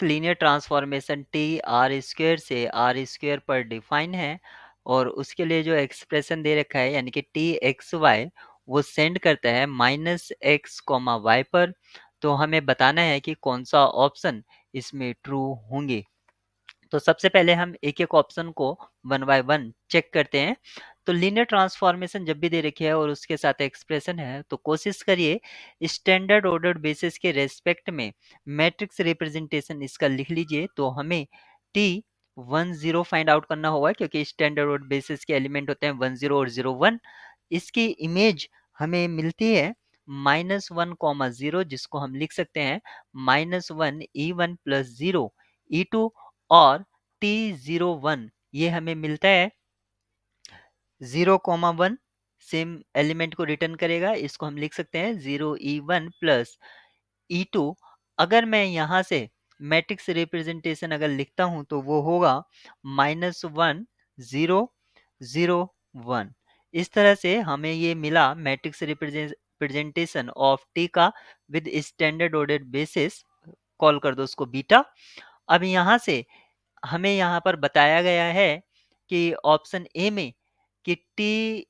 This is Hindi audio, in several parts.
Linear transformation T R square से आर स्क्वेयर पर डिफाइन है और उसके लिए जो एक्सप्रेशन दे रखा है यानी कि टी एक्स वाई वो सेंड करता है माइनस एक्स कॉमा वाई पर। तो हमें बताना है कि कौन सा ऑप्शन इसमें ट्रू होंगे। तो सबसे पहले हम एक एक ऑप्शन को वन बाय वन चेक करते हैं। तो लीनियर ट्रांसफॉर्मेशन जब भी दे रखी है और उसके साथ एक्सप्रेशन है तो कोशिश करिए स्टैंडर्ड ऑर्डर बेसिस के रेस्पेक्ट में मैट्रिक्स रिप्रेजेंटेशन इसका लिख लीजिए। तो हमें टी 10 फाइंड आउट करना होगा क्योंकि स्टैंडर्ड ऑर्डर बेसिस के एलिमेंट होते हैं 10 और 01। इसकी इमेज हमें मिलती है -1, 0 जिसको हम लिख सकते हैं -1 E1 + 0 E2 और T01 ये हमें मिलता है 0, 1 सेम एलिमेंट को रिटर्न करेगा। इसको हम लिख सकते हैं 0E1 + E2। अगर मैं यहाँ से मैट्रिक्स रिप्रेजेंटेशन अगर लिखता हूँ तो वो होगा -1, 0, 0, 1। इस तरह से हमें ये मिला मैट्रिक्स रिप्रेजेंटेशन ऑफ टी का with standard order basis. Call कर दो उसको बीटा। अब यहाँ से हमें यहाँ पर बताया गया है कि ऑप्शन ए में कि T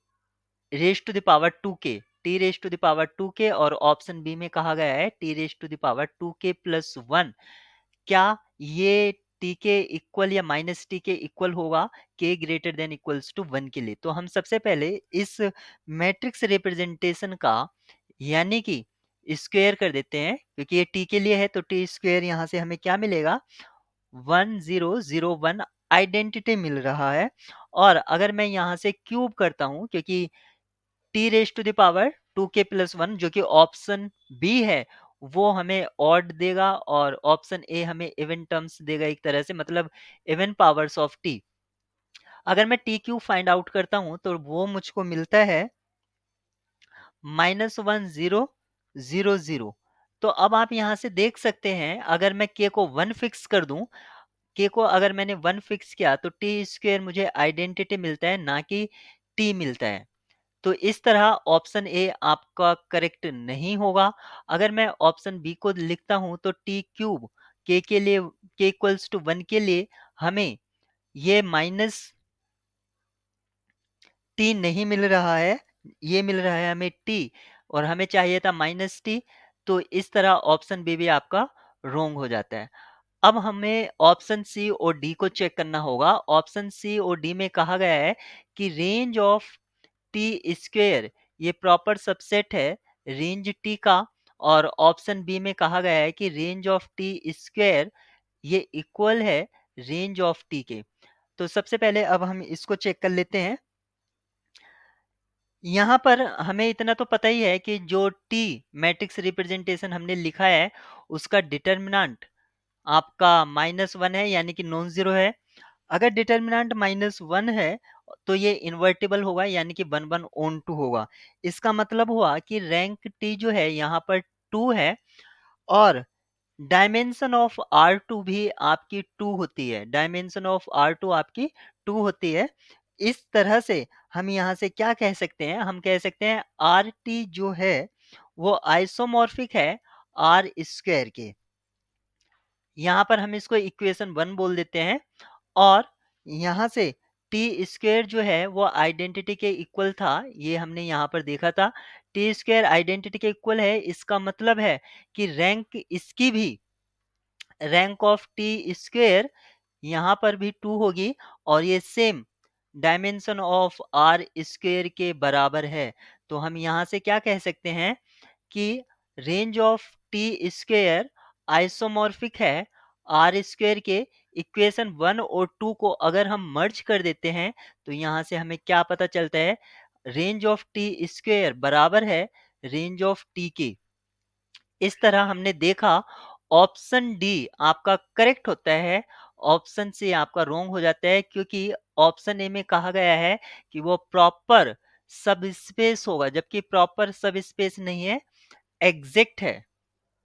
raise to the power 2k T raise to the power 2k और ऑप्शन बी में कहा गया है T raise to the power 2k + 1। क्या ये टी के इक्वल या माइनस टी के इक्वल होगा के ग्रेटर देन इक्वल्स टू 1 के लिए? तो हम सबसे पहले इस मैट्रिक्स रिप्रेजेंटेशन का यानी कि स्क्वायर कर देते हैं क्योंकि ये टी के लिए है। तो टी स्क्वायर यहाँ से हमें क्या मिलेगा 1001 आइडेंटिटी मिल रहा है। और अगर मैं यहाँ से क्यूब करता हूँ क्योंकि T raise to the power 2k + 1 जो कि ऑप्शन बी है वो हमें ऑड देगा और ऑप्शन ए हमें इवन टर्म्स देगा एक तरह से मतलब इवन पावर्स ऑफ टी। अगर मैं टी क्यूब फाइंड आउट करता हूँ तो वो मुझको मिलता है -1, 0, 0, 0। तो अब आप यहाँ से देख सकते हैं अगर मैं के को 1 फिक्स कर दूं के को अगर मैंने 1 फिक्स किया तो टी स्क्वायर मुझे आइडेंटिटी मिलता है ना कि टी मिलता है। तो इस तरह ऑप्शन ए आपका करेक्ट नहीं होगा। अगर मैं ऑप्शन बी को लिखता हूं तो टी क्यूब के लिए के इक्वल्स टू 1 के लिए हमें ये माइनस टी नहीं मिल रहा है, ये मिल रहा है हमें टी और हमें चाहिए था माइनस टी। तो इस तरह ऑप्शन बी भी आपका रोंग हो जाता है। अब हमें ऑप्शन सी और डी को चेक करना होगा। ऑप्शन सी और डी में कहा गया है कि रेंज ऑफ टी स्क्वेयर ये प्रॉपर सबसेट है रेंज टी का। और ऑप्शन बी में कहा गया है कि रेंज ऑफ टी स्क्वेयर ये इक्वल है रेंज ऑफ टी के। तो सबसे पहले अब हम इसको चेक कर लेते हैं। यहाँ पर हमें इतना तो पता ही है कि जो टी मैट्रिक्स रिप्रेजेंटेशन हमने लिखा है उसका डिटर्मिनेंट आपका -1 है यानी कि नॉन जीरो है। अगर डिटर्मिनेंट -1 है तो ये इन्वर्टिबल होगा यानी कि 1 1 ऑन 2 होगा। इसका मतलब हुआ कि रैंक टी जो है यहाँ पर 2 है और डायमेंशन ऑफ R2 भी आपकी 2 होती है। डायमेंशन ऑफ R2 आपकी 2 होती है। इस तरह से हम यहाँ से क्या कह सकते हैं? हम कह सकते हैं RT जो है वो आइसोमॉर्फिक है R स्क्वायर के। यहाँ पर हम इसको इक्वेशन 1 बोल देते हैं और यहाँ से टी स्क्वायर जो है वो आइडेंटिटी के इक्वल था। ये हमने यहाँ पर देखा था टी स्क्वायर आइडेंटिटी के इक्वल है। इसका मतलब है कि रैंक इसकी भी रैंक ऑफ टी स्क्वायर यहाँ पर भी 2 होगी और ये same dimension of R square के बराबर है। तो हम यहाँ से क्या कह सकते हैं कि range of T square isomorphic है आर स्क्वेयर के। इक्वेशन 1 और 2 को अगर हम मर्ज कर देते हैं तो यहाँ से हमें क्या पता चलता है रेंज ऑफ टी स्क्वेयर बराबर है रेंज ऑफ टी के। इस तरह हमने देखा ऑप्शन डी आपका करेक्ट होता है, ऑप्शन सी आपका रॉन्ग हो जाता है क्योंकि ऑप्शन ए में कहा गया है कि वो प्रॉपर सब स्पेस होगा जबकि प्रॉपर सब स्पेस नहीं है, एग्जैक्ट है।